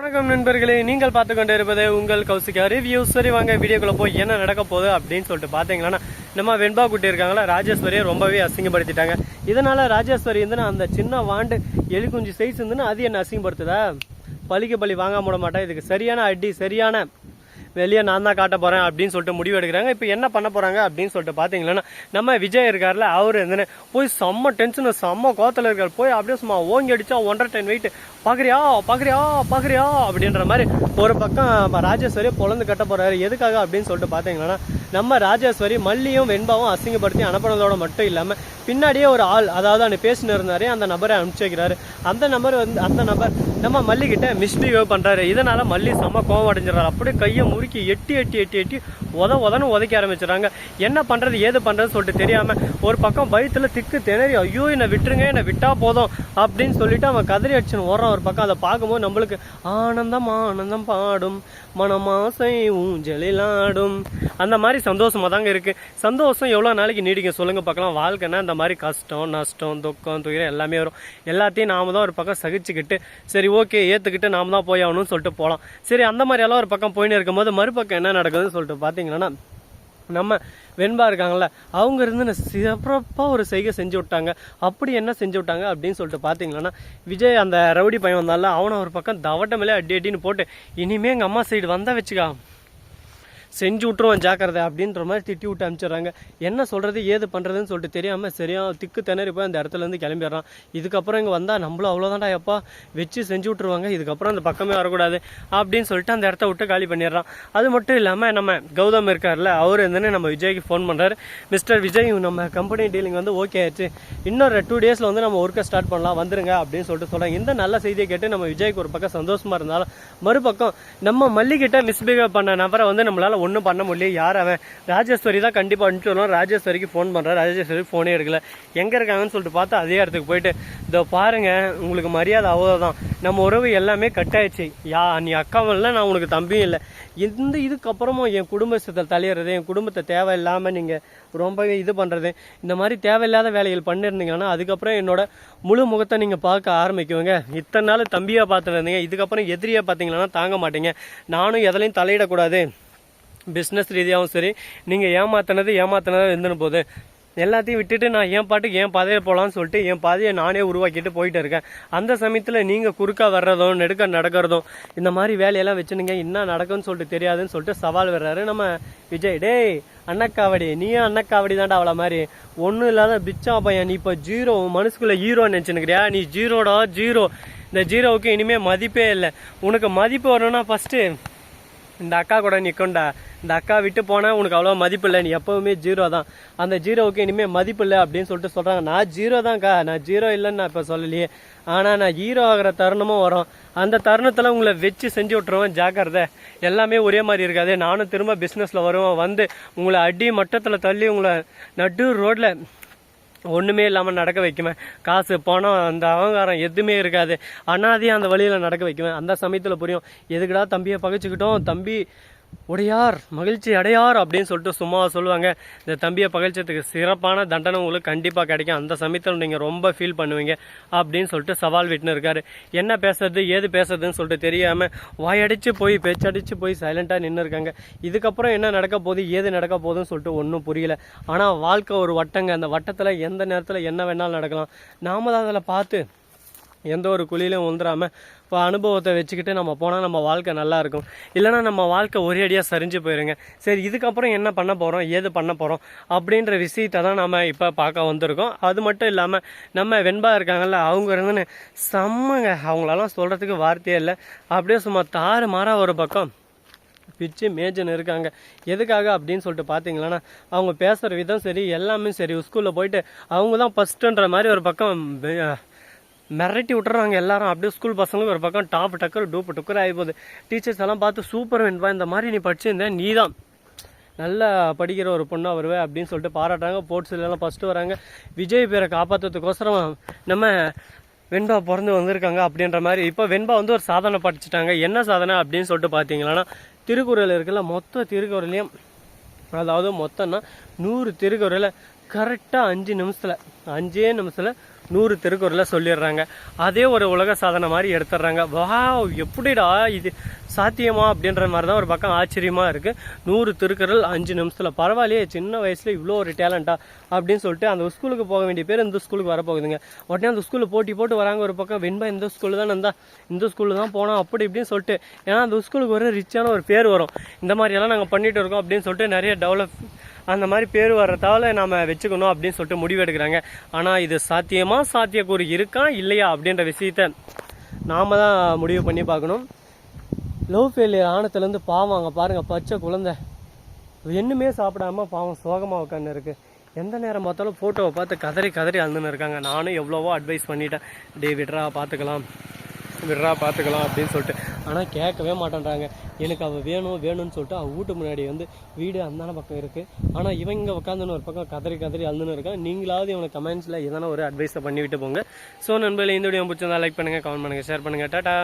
வணக்கம் நண்பர்களே, நீங்கள் பார்த்து கொண்டு இருப்பது உங்கள் கௌசிகா ரிவ்யூ. சரி வாங்க வீடியோக்குள்ள போய் என்ன நடக்க போகுது அப்படின்னு சொல்லிட்டு பார்த்தீங்கன்னா, நம்ம வெண்பா குட்டி இருக்காங்களா, ராஜேஸ்வரியை ரொம்பவே அசிங்கப்படுத்திட்டாங்க. இதனால ராஜேஸ்வரி அந்த சின்ன வாண்டு எலிக்குஞ்சு சைஸ் அது என்ன அசிங்கப்படுத்துதா, பழிக்கு பழி வாங்க விட மாட்டேன், இதுக்கு சரியான அடி சரியான வெளியே நான் தான் காட்ட போகிறேன் அப்படின்னு சொல்லிட்டு முடிவு எடுக்கிறாங்க. இப்போ என்ன பண்ண போகிறாங்க அப்படின்னு சொல்லிட்டு பார்த்தீங்கன்னா, நம்ம விஜய் இருக்கார்ல, அவர் போய் செம்ம டென்ஷன் செம்ம கோத்தில் இருக்கார். போய் அப்படியே சும்மா ஓங்கி அடிச்சா 1.5 டன் வெயிட், பார்க்குறியா பார்க்குறியா பார்க்குறியா அப்படின்ற மாதிரி ஒரு பக்கம் ராஜேஸ்வரியை பொழந்து கட்ட போகிறாரு. எதுக்காக அப்படின்னு சொல்லிட்டு பார்த்தீங்கன்னா, நம்ம ராஜேஸ்வரி மல்லியும் வெண்பாவும் அசிங்கப்படுத்தி அனுப்புனதோட மட்டும் இல்லாமல் பின்னாடியே ஒரு ஆள், அதாவது அந்த பேசின்னு இருந்தாரு, அந்த நபரை அனுப்பிச்சு வைக்கிறாரு. அந்த நபர் நம்ம மல்லிகிட்ட மிஸ்பிஹேவ் பண்ணுறாரு. இதனால மல்லி செம்ம கோவம் அடைஞ்சிடறாரு. அப்படியே கையை முறுக்கி எட்டி உதன்னு உதைக்க ஆரம்பிச்சிடறாங்க. என்ன பண்ணுறது ஏது பண்ணுறது சொல்லிட்டு தெரியாமல் ஒரு பக்கம் பயத்தில் திக்கு திணறி, ஐயோ என்னை விட்டுருங்க, என்னை விட்டா போதும் அப்படின்னு சொல்லிட்டு அவன் கதறி அடிச்சுன்னு ஓடுறான். ஒரு பக்கம் அதை பார்க்கும்போது நம்மளுக்கு ஆனந்தம் ஆனந்தம் பாடும் மனமாசை ஊஞ்சலிலாடும் அந்த மாதிரி சந்தோஷமா தாங்க இருக்கு. சந்தோஷம் எவ்வளோ நாளைக்கு நீடிக்கும் சொல்லுங்க பார்க்கலாம். வாழ்க்கைன்னா இந்த மாதிரி கஷ்டம் நஷ்டம் துக்கம் துயரம் எல்லாமே வரும். எல்லாத்தையும் நாம தான் ஒரு பக்கம் சகிச்சுக்கிட்டு சரி ஓகே ஏற்றுக்கிட்டு நாம தான் போய் ஆகணும்னு சொல்லிட்டு போகலாம். சரி அந்த மாதிரி எல்லாம் ஒரு பக்கம் போயின்னு இருக்கும்போது மறுபக்கம் என்ன நடக்குதுன்னு சொல்லிட்டு பார்த்தீங்கன்னா, நம்ம வெண்பா இருக்காங்கல்ல, அவங்க இருந்து சிறப்பாக ஒரு செய்கை செஞ்சு விட்டாங்க. அப்படி என்ன செஞ்சு விட்டாங்க அப்படின்னு சொல்லிட்டு பார்த்தீங்கன்னா, விஜய் அந்த ரவுடி பையன் வந்தால அவனை ஒரு பக்கம் தவட்ட மேலே அடின்னு போட்டு, இனிமே எங்கள் அம்மா சைடு வந்தால் வச்சுக்கா செஞ்சு விட்டுருவோம் ஜாக்கிரதை அப்படின்ற மாதிரி திட்டி விட்டு அனுப்பிச்சிடுறாங்க. என்ன சொல்கிறது ஏது பண்ணுறதுன்னு சொல்லிட்டு தெரியாமல் சரியா திக்கு திணறி போய் அந்த இடத்துலேருந்து கிளம்பிடுறான். இதுக்கப்புறம் இங்கே வந்தால் நம்மளும் அவ்வளோதான்டா எப்பா வச்சு செஞ்சு விட்ருவாங்க, இதுக்கப்புறம் அந்த பக்கமே வரக்கூடாது அப்படின்னு சொல்லிட்டு அந்த இடத்த விட்டு காலி பண்ணிடுறான். அது மட்டும் இல்லாமல் நம்ம கௌதம் இருக்கார்ல, அவர் நம்ம விஜய்க்கு ஃபோன் பண்ணுறாரு. மிஸ்டர் விஜய், நம்ம கம்பெனி டீலிங் ஓகே ஆயிடுச்சு, இன்னொரு 2 டேஸில் நம்ம ஒர்க்கை ஸ்டார்ட் பண்ணலாம், வந்துருங்க அப்படின்னு சொல்லிட்டு சொல்கிறாங்க. இந்த நல்ல செய்தியை கேட்டு நம்ம விஜய்க்கு ஒரு பக்கம் சந்தோஷமாக இருந்தாலும் மறுபக்கம் நம்ம மல்லிகிட்ட மிஸ்பிஹேவ் பண்ண நபரை நம்மளால் ஒன்றும் பண்ண முடியல. யார் அவன், ராஜேஸ்வரி தான் கண்டிப்பாக அனுப்பிச்சு வரணும். ராஜேஸ்வரிக்கு ஃபோன் பண்ணுறாரு, ராஜேஸ்வரி ஃபோனே எடுக்கல. எங்கே இருக்காங்கன்னு சொல்லிட்டு பார்த்தா அதே இடத்துக்கு போயிட்டு, இதோ பாருங்க உங்களுக்கு மரியாதை அவ்வளோதான், நம்ம உறவு எல்லாமே கட் ஆயிடுச்சு, நீ அக்காவும் இல்லை நான் உனக்கு தம்பியும் இல்லை, இதுக்கப்புறமும் என் குடும்பத்தை தலையிறது, என் குடும்பத்தை தேவையில்லாமல் நீங்கள் ரொம்பவே இது பண்ணுறது, இந்த மாதிரி தேவையில்லாத வேலைகள் பண்ணியிருந்தீங்கன்னா அதுக்கப்புறம் என்னோட முழு முகத்தை நீங்கள் பார்க்க ஆரம்பிக்குவீங்க. இத்தனை நாள் தம்பியாக பார்த்துட்டு இருந்தீங்க, இதுக்கப்புறம் எதிரியாக பார்த்தீங்கன்னா தாங்க மாட்டீங்க. நானும் எதுலையும் தலையிடக்கூடாது, பிஸ்னஸ் ரீதியாகவும் சரி, நீங்கள் ஏமாத்தினதாக இருந்துன்னு போகுது, எல்லாத்தையும் விட்டுட்டு நான் என் பாட்டுக்கு என் பாதையில் போகலான்னு சொல்லிட்டு என் பாதையை நானே உருவாக்கிட்டு போயிட்டு இருக்கேன். அந்த சமயத்தில் நீங்கள் குறுக்கா வர்றதும் நெடுக்க நடக்கிறதும் இந்த மாதிரி வேலையெல்லாம் வச்சுனுங்க, என்ன நடக்கும்னு சொல்லிட்டு தெரியாதுன்னு சொல்லிட்டு சவால் வர்றாரு நம்ம விஜய். டேய் அண்ணக்காவடி, நீயும் அண்ணக்காவடி தான்டா அவளை மாதிரி, ஒன்றும் இல்லாத பிச்சா பையன், நீ இப்போ ஜீரோ மனசுக்குள்ளே ஹீரோன்னு நினச்சினுக்கிறியா, நீ ஜீரோடா ஜீரோ, இந்த ஜீரோவுக்கு இனிமேல் மதிப்பே இல்லை. உனக்கு மதிப்பு வரணும்னா ஃபஸ்ட்டு இந்த அக்கா கூட நிற்கொண்டா, இந்த அக்கா விட்டு போனால் உனக்கு அவ்வளோ மதிப்பு இல்லை, நீ எப்போவுமே ஜீரோ தான், அந்த ஜீரோவுக்கு இனிமேல் மதிப்பு இல்லை அப்படின்னு சொல்லிட்டு சொல்கிறாங்க. நான் ஜீரோ தான்க்கா, நான் ஜீரோ இல்லைன்னு நான் இப்போ சொல்லலையே, ஆனால் நான் ஹீரோ ஆகிற தருணமும் வரும், அந்த தருணத்தில் உங்களை வச்சு செஞ்சு விட்டுருவேன், ஜாக்கிரதை. எல்லாமே ஒரே மாதிரி இருக்காது, நானும் திரும்ப பிஸ்னஸில் வருவேன், உங்களை அடி மட்டத்தில் தள்ளி உங்களை நடு ரோட்டில் ஒன்றுமே இல்லாமல் நடக்க வைக்குவேன், காசு பணம் அந்த அகங்காரம் எதுவுமே இருக்காது, அனாதையும் அந்த வழியில் நடக்க வைக்குவேன். அந்த சமயத்தில் புரியும் எதுக்குடா தம்பியை பகைச்சிக்கிட்டோம், தம்பி உடையார் மகிழ்ச்சி அடையார் அப்படின்னு சொல்லிட்டு சும்மா சொல்லுவாங்க. இந்த தம்பியை பகழ்ச்சதுக்கு சிறப்பான தண்டனை உங்களுக்கு கண்டிப்பாக கிடைக்கும், அந்த சமயத்தில் நீங்கள் ரொம்ப ஃபீல் பண்ணுவீங்க அப்படின்னு சொல்லிட்டு சவால் விட்டுன்னு இருக்காரு. என்ன பேசுறது ஏது பேசுறதுன்னு சொல்லிட்டு தெரியாமல் வாயடிச்சு போய் பேச்சடிச்சு போய் சைலண்டாக நின்று இருக்காங்க. இதுக்கப்புறம் என்ன நடக்க போகுது ஏது நடக்க போகுதுன்னு சொல்லிட்டு ஒன்றும் புரியல. ஆனால் வாழ்க்கை ஒரு வட்டங்க, அந்த வட்டத்தில் எந்த நேரத்தில் என்ன வேணாலும் நடக்கலாம். நாம தான் அதில் பார்த்து எந்த ஒரு குழியிலும் உந்துடாமல் இப்போ அனுபவத்தை வச்சுக்கிட்டு நம்ம போனால் நம்ம வாழ்க்கை நல்லா இருக்கும். இல்லைனா நம்ம வாழ்க்கை ஒரே அடியாக சரிஞ்சு போயிருங்க. சரி இதுக்கப்புறம் என்ன பண்ண போகிறோம் ஏது பண்ண போகிறோம் அப்படின்ற விஷயத்தை தான் நம்ம இப்போ பார்க்க வந்திருக்கோம். அது மட்டும் இல்லாமல் நம்ம வெண்பா இருக்காங்கல்ல, அவங்க செம்மங்க, அவங்களெல்லாம் சொல்கிறதுக்கு வார்த்தையே இல்லை. அப்படியே சும்மா தாறு மாறாக ஒரு பக்கம் பிச்சு மேஜன்னு இருக்காங்க. எதுக்காக அப்படின்னு சொல்லிட்டு பார்த்தீங்களன்னா, அவங்க பேசுகிற விதம் சரி எல்லாமே சரி, ஸ்கூலில் போயிட்டு அவங்க தான் ஃபஸ்ட்டுன்ற மாதிரி ஒரு பக்கம் மிரட்டி விட்டுறாங்க எல்லாரும். அப்படியே ஸ்கூல் பசங்களுக்கு ஒரு பக்கம் டாப் டக்கர் டூப்பு டக்குர் ஆகிப்போகுது. டீச்சர்ஸ் எல்லாம் பார்த்து சூப்பர் வெண்பா, இந்த மாதிரி நீ படிச்சிருந்தேன், நீ தான் நல்லா படிக்கிற ஒரு பொண்ணாக வருவே அப்படின்னு சொல்லிட்டு பாராட்டுறாங்க. ஸ்போர்ட்ஸ்லாம் ஃபஸ்ட்டு வராங்க. விஜய் பேரை காப்பாற்றுறதுக்கோசரம் நம்ம வெண்பா பிறந்து வந்திருக்காங்க அப்படின்ற மாதிரி. இப்போ வெண்பா ஒரு சாதனை படிச்சுட்டாங்க. என்ன சாதனை அப்படின்னு சொல்லிட்டு பார்த்தீங்கன்னா, திருக்குறள் இருக்குல்ல, மொத்த திருக்குறளையும், அதாவது மொத்தம்னா 100 திருக்குறளை கரெக்டாக 5 நிமிஷத்தில் 100 திருக்குறளை சொல்லிடுறாங்க. அதே ஒரு உலக சாதனை மாதிரி எடுத்துடுறாங்க. வாவ், எப்படிடா இது சாத்தியமா அப்படின்ற மாதிரி தான் ஒரு பக்கம் ஆச்சரியமா இருக்கு. 100 திருக்குறள் 5 நிமிஷத்துல, பரவாயில்லையே, சின்ன வயசுல இவ்வளோ ஒரு டேலண்டா அப்படின்னு சொல்லிட்டு அந்த ஸ்கூலுக்கு போக வேண்டிய பேர் இந்த ஸ்கூலுக்கு வரப்போகுதுங்க. உடனே அந்த ஸ்கூலில் போட்டி போட்டு வராங்க. ஒரு பக்கம் வெண்பா இந்த ஸ்கூலு தான் இருந்தா, இந்த ஸ்கூலில் தான் போனோம் அப்படி இப்படின்னு சொல்லிட்டு, ஏன்னா அந்த ஸ்கூலுக்கு ஒரு ரிச்சான ஒரு பேர் வரும். இந்த மாதிரியெல்லாம் நாங்கள் பண்ணிட்டு இருக்கோம் அப்படின்னு சொல்லிட்டு நிறைய டெவலப் அந்த மாதிரி பேர் வர்றதால நாம வச்சுக்கணும் அப்படின்னு சொல்லிட்டு முடிவு எடுக்கிறாங்க. ஆனால் இது சாத்தியமா, சாத்தியக்கூறு இருக்கா இல்லையா அப்படின்ற விஷயத்த நாம தான் முடிவு பண்ணி பார்க்கணும். லவ் ஃபெயிலியர் ஆனத்துலேருந்து பாவம் அங்கே பாருங்க, பச்சை குழந்தை என்னுமே சாப்பிடாம பாவம் சோகமாக உட்காந்து இருக்கு. எந்த நேரம் பார்த்தாலும் ஃபோட்டோவை பார்த்து கதறி கதறி அழுதுன்னு இருக்காங்க. நானும் எவ்வளவோ அட்வைஸ் பண்ணிட்டேன், டே விட்றா பார்த்துக்கலாம் அப்படின்னு சொல்லிட்டு, ஆனால் கேட்கவே மாட்டேன்றாங்க. எனக்கு அவள் வேணும்னு சொல்லிட்டு அவள் வீட்டு முன்னாடி வந்து வீடு அந்தான பக்கம் இருக்குது. ஆனால் இவன் இங்கே உட்காந்துன்னு ஒரு பக்கம் கதறி அழுதுன்னு இருக்கான். நீங்களாவது இவனுக்கு கமெண்ட்ஸில் எதனா ஒரு அட்வைஸை பண்ணிவிட்டு போங்க. ஸோ நண்பர்களே, இந்த வீடியோ பிடிச்சிருந்தா லைக் பண்ணுங்கள், கமெண்ட் பண்ணுங்கள், ஷேர் பண்ணுங்கள். டாடா.